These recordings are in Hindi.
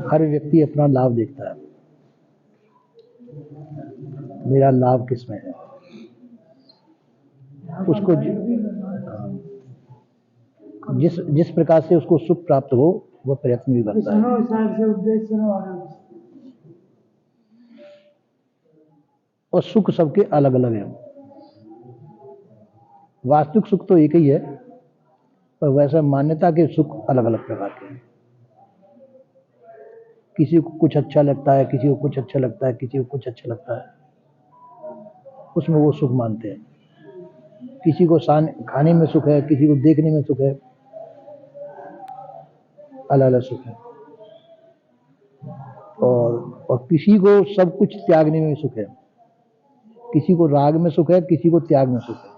हर व्यक्ति अपना लाभ देखता है, मेरा लाभ किसमें है। उसको जिस जिस प्रकार से उसको सुख प्राप्त हो वह प्रयत्न भी करता है। और सुख सबके अलग अलग है। वास्तविक सुख तो एक ही है, पर वैसे मान्यता के सुख अलग अलग प्रकार के हैं। किसी को कुछ अच्छा लगता है, किसी को कुछ अच्छा लगता है, किसी को कुछ अच्छा लगता है, उसमें वो सुख मानते हैं। किसी को खाने में सुख है, किसी को देखने में सुख है, अलग अलग सुख है। और किसी को सब कुछ त्यागने में सुख है, किसी को राग में सुख है, किसी को त्याग में सुख है।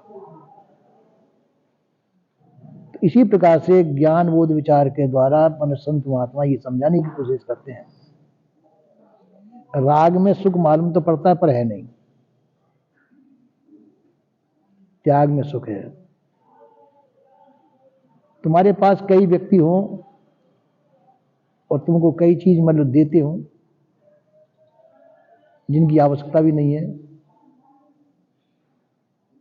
तो इसी प्रकार से ज्ञान बोध विचार के द्वारा संत महात्मा ये समझाने की कोशिश करते हैं, राग में सुख मालूम तो पड़ता है पर है नहीं, त्याग में सुख है। तुम्हारे पास कई व्यक्ति हों और तुमको कई चीज मतलब देते हो जिनकी आवश्यकता भी नहीं है,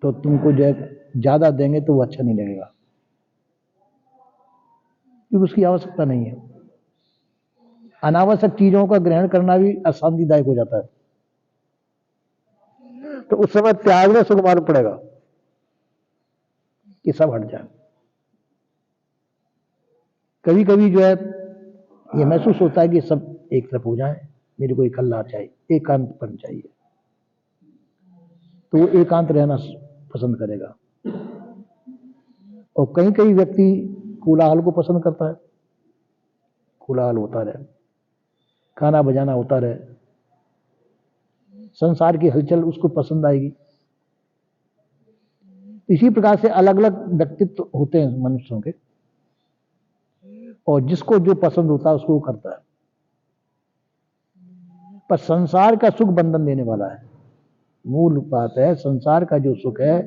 तो तुमको जो ज्यादा देंगे तो वो अच्छा नहीं लगेगा, क्योंकि उसकी आवश्यकता नहीं है। अनावश्यक चीजों का ग्रहण करना भी अशांतिदायक हो जाता है, तो उस समय त्याग में सुख मालूम पड़ेगा कि सब हट जाए। कभी कभी जो है ये महसूस होता है कि सब एक तरफ हो जाए, मेरे को इकल्ला चाहिए, एकांतपन चाहिए, तो वो एकांत रहना पसंद करेगा। और कई कई व्यक्ति कोलाहल को पसंद करता है, कोलाहल होता रहे, खाना बजाना होता रहे, संसार की हलचल उसको पसंद आएगी। इसी प्रकार से अलग अलग व्यक्तित्व होते हैं मनुष्यों के, और जिसको जो पसंद होता है उसको वो करता है। पर संसार का सुख बंधन देने वाला है। मूल बात है, संसार का जो सुख है,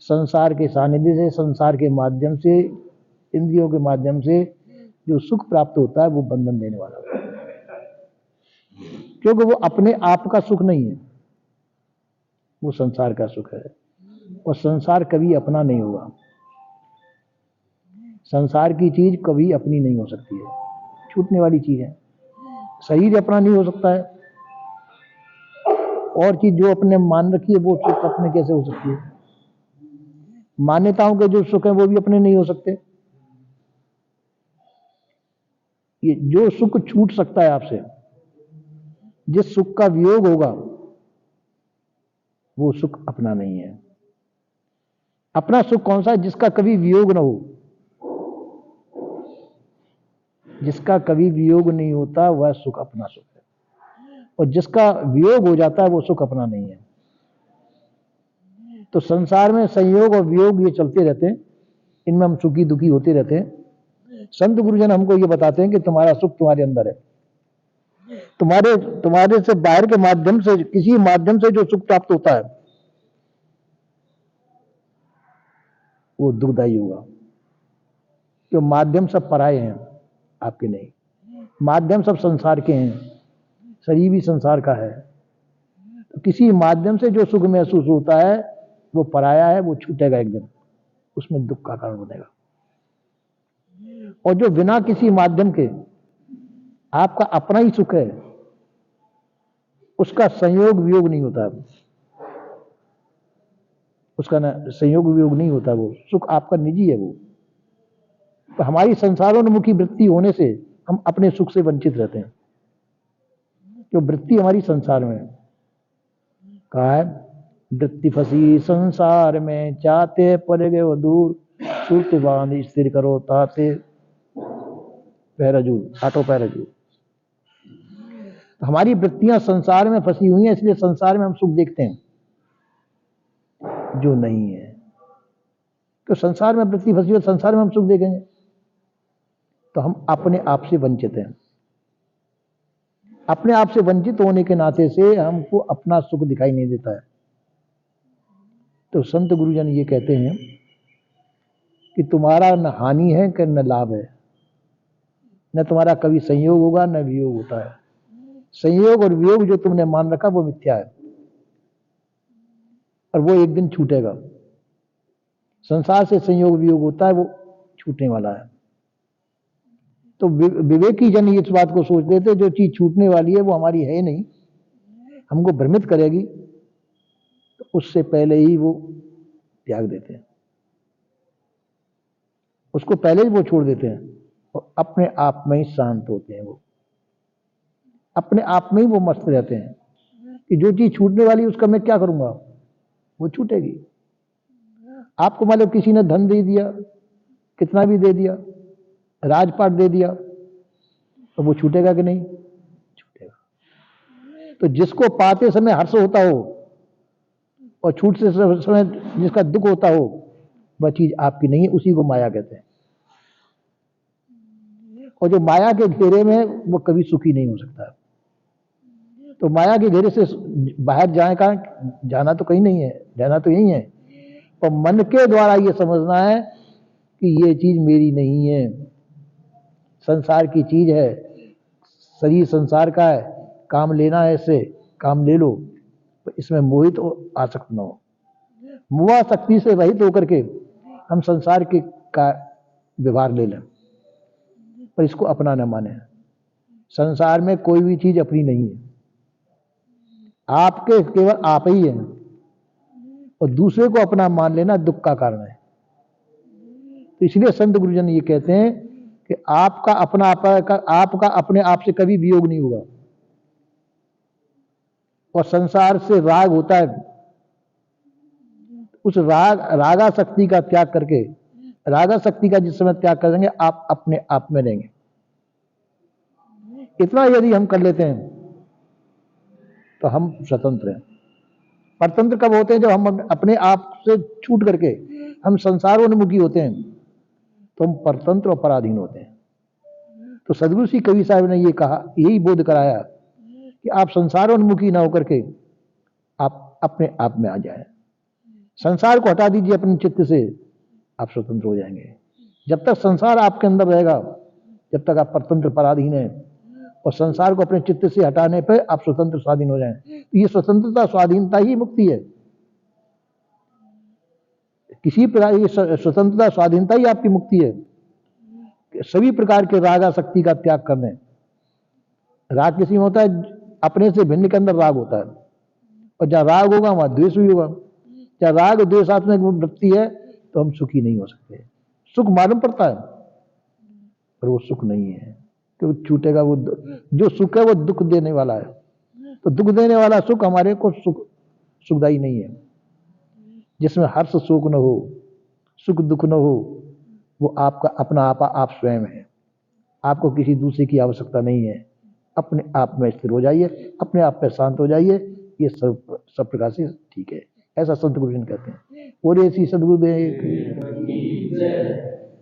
संसार के सानिध्य से, संसार के माध्यम से, इंद्रियों के माध्यम से जो सुख प्राप्त होता है वो बंधन देने वाला है, क्योंकि वो अपने आप का सुख नहीं है, वो संसार का सुख है। और संसार कभी अपना नहीं होगा, संसार की चीज कभी अपनी नहीं हो सकती है, छूटने वाली चीज है। शरीर अपना नहीं हो सकता है, और चीज जो अपने मान रखी है वो सुख अपने कैसे हो सकती है। मान्यताओं के जो सुख है वो भी अपने नहीं हो सकते। ये जो सुख छूट सकता है आपसे, जिस सुख का वियोग होगा, वो सुख अपना नहीं है। अपना सुख कौन सा है? जिसका कभी वियोग ना हो, जिसका कभी वियोग नहीं होता वह सुख अपना सुख है, और जिसका वियोग हो जाता है वो सुख अपना नहीं है। तो संसार में संयोग और वियोग ये चलते रहते हैं, इनमें हम सुखी दुखी होते रहते हैं। संत गुरुजन हमको ये बताते हैं कि तुम्हारा सुख तुम्हारे अंदर है, तुम्हारे से बाहर के माध्यम से, किसी माध्यम से जो सुख प्राप्त होता है वो दुखदायी होगा, क्यों? माध्यम सब पराये हैं, आपके नहीं। माध्यम सब संसार के हैं, शरीर भी संसार का है। तो किसी माध्यम से जो सुख महसूस होता है वो पराया है, वो छूटेगा एक दिन, उसमें दुख का कारण बनेगा। और जो बिना किसी माध्यम के आपका अपना ही सुख है, उसका संयोग वियोग नहीं होता, उसका ना संयोग वियोग नहीं होता, वो सुख आपका निजी है। वो तो हमारी संसारोन्मुखी वृत्ति होने से हम अपने सुख से वंचित रहते हैं, जो वृत्ति हमारी संसार में है। कहा है, वृत्ति फंसी संसार में, चाहते पड़ गए वो दूर, सूत बांध स्थिर करो ताते पैरजूल, आटो पैरजूल। तो हमारी वृत्तियां संसार में फंसी हुई हैं, इसलिए संसार में हम सुख देखते हैं जो नहीं है। तो संसार में वृत्ति फंसी हुई, संसार में हम सुख देखेंगे तो हम अपने आप से वंचित हैं। अपने आप से वंचित होने के नाते से हमको अपना सुख दिखाई नहीं देता है। तो संत गुरुजन ये कहते हैं कि तुम्हारा न हानि है कि न लाभ है, न तुम्हारा कभी संयोग होगा न वियोग होता है। संयोग और वियोग जो तुमने मान रखा वो मिथ्या है और वो एक दिन छूटेगा। संसार से संयोग वियोग होता है, वो छूटने वाला है। तो विवेकी जन इस बात को सोच लेते जो चीज छूटने वाली है वो हमारी है नहीं, हमको भ्रमित करेगी, तो उससे पहले ही वो त्याग देते हैं, उसको पहले ही वो छोड़ देते हैं और अपने आप में ही शांत होते हैं। वो अपने आप में ही वो मस्त रहते हैं कि जो चीज छूटने वाली उसका मैं क्या करूंगा, वो छूटेगी। आपको मान लो किसी ने धन दे दिया, कितना भी दे दिया, राजपाट दे दिया, तो वो छूटेगा कि नहीं? छूटेगा। तो जिसको पाते समय हर्ष होता हो और छूटते समय जिसका दुख होता हो, वह चीज आपकी नहीं है, उसी को माया कहते हैं। और जो माया के घेरे में वो कभी सुखी नहीं हो सकता। तो माया के घेरे से बाहर जाए का जाना तो कहीं नहीं है, जाना तो यही है। पर मन के द्वारा ये समझना है कि ये चीज मेरी नहीं है, संसार की चीज है, शरीर संसार का है, काम लेना है, इससे काम ले लो, तो इसमें मोहित आसक्त न हो। मोहा शक्ति से रहित होकर के हम संसार के का व्यवहार ले लें, पर इसको अपना न माने। संसार में कोई भी चीज अपनी नहीं है, आपके केवल आप ही है, और दूसरे को अपना मान लेना दुख का कारण है। तो इसलिए संत गुरुजन ये कहते हैं कि आपका आपका अपने आप से कभी वियोग नहीं होगा। और संसार से राग होता है, उस रागासक्ति का त्याग करके, रागासक्ति का जिस समय त्याग कर देंगे आप अपने आप में रहेंगे। इतना यदि हम कर लेते हैं तो हम स्वतंत्र हैं। परतंत्र कब होते हैं? जब हम अपने आप से छूट करके हम संसारोन्मुखी होते हैं, तो हम परतंत्र और पराधीन होते हैं। तो सदगुरु श्री कबीर साहब ने ये कहा, यही बोध कराया कि आप संसारोन्मुखी ना होकर के आप अपने आप में आ जाएं। संसार को हटा दीजिए अपने चित्त से, आप स्वतंत्र हो जाएंगे। जब तक संसार आपके अंदर रहेगा, जब तक आप परतंत्र पराधीन हैं, और संसार को अपने चित्त से हटाने पर आप स्वतंत्र स्वाधीन हो जाएं। तो ये स्वतंत्रता स्वाधीनता ही मुक्ति है। किसी प्रकार की स्वतंत्रता स्वाधीनता ही आपकी मुक्ति है। सभी प्रकार के रागासक्ति का त्याग कर दें। राग किसी में होता है, अपने से भिन्न के अंदर राग होता है, और जहां राग होगा वहां द्वेष भी होगा। जहां राग द्वेषात्मक वृत्ति है तो हम सुखी नहीं हो सकते। सुख मालूम पड़ता है पर वो सुख नहीं है, क्योंकि छूटेगा। वो जो सुख है वो दुख देने वाला है, तो दुख देने वाला सुख हमारे को सुखदायी नहीं है। जिसमें हर्ष शोक न हो, सुख दुख न हो, वो आपका अपना आपा आप स्वयं है। आपको किसी दूसरे की आवश्यकता नहीं है। अपने आप में स्थिर हो जाइए, अपने आप में शांत हो जाइए, ये सब प्रकार से ठीक है। ऐसा संत गुरुजन कहते हैं। और ऐसी सदगुरुदेव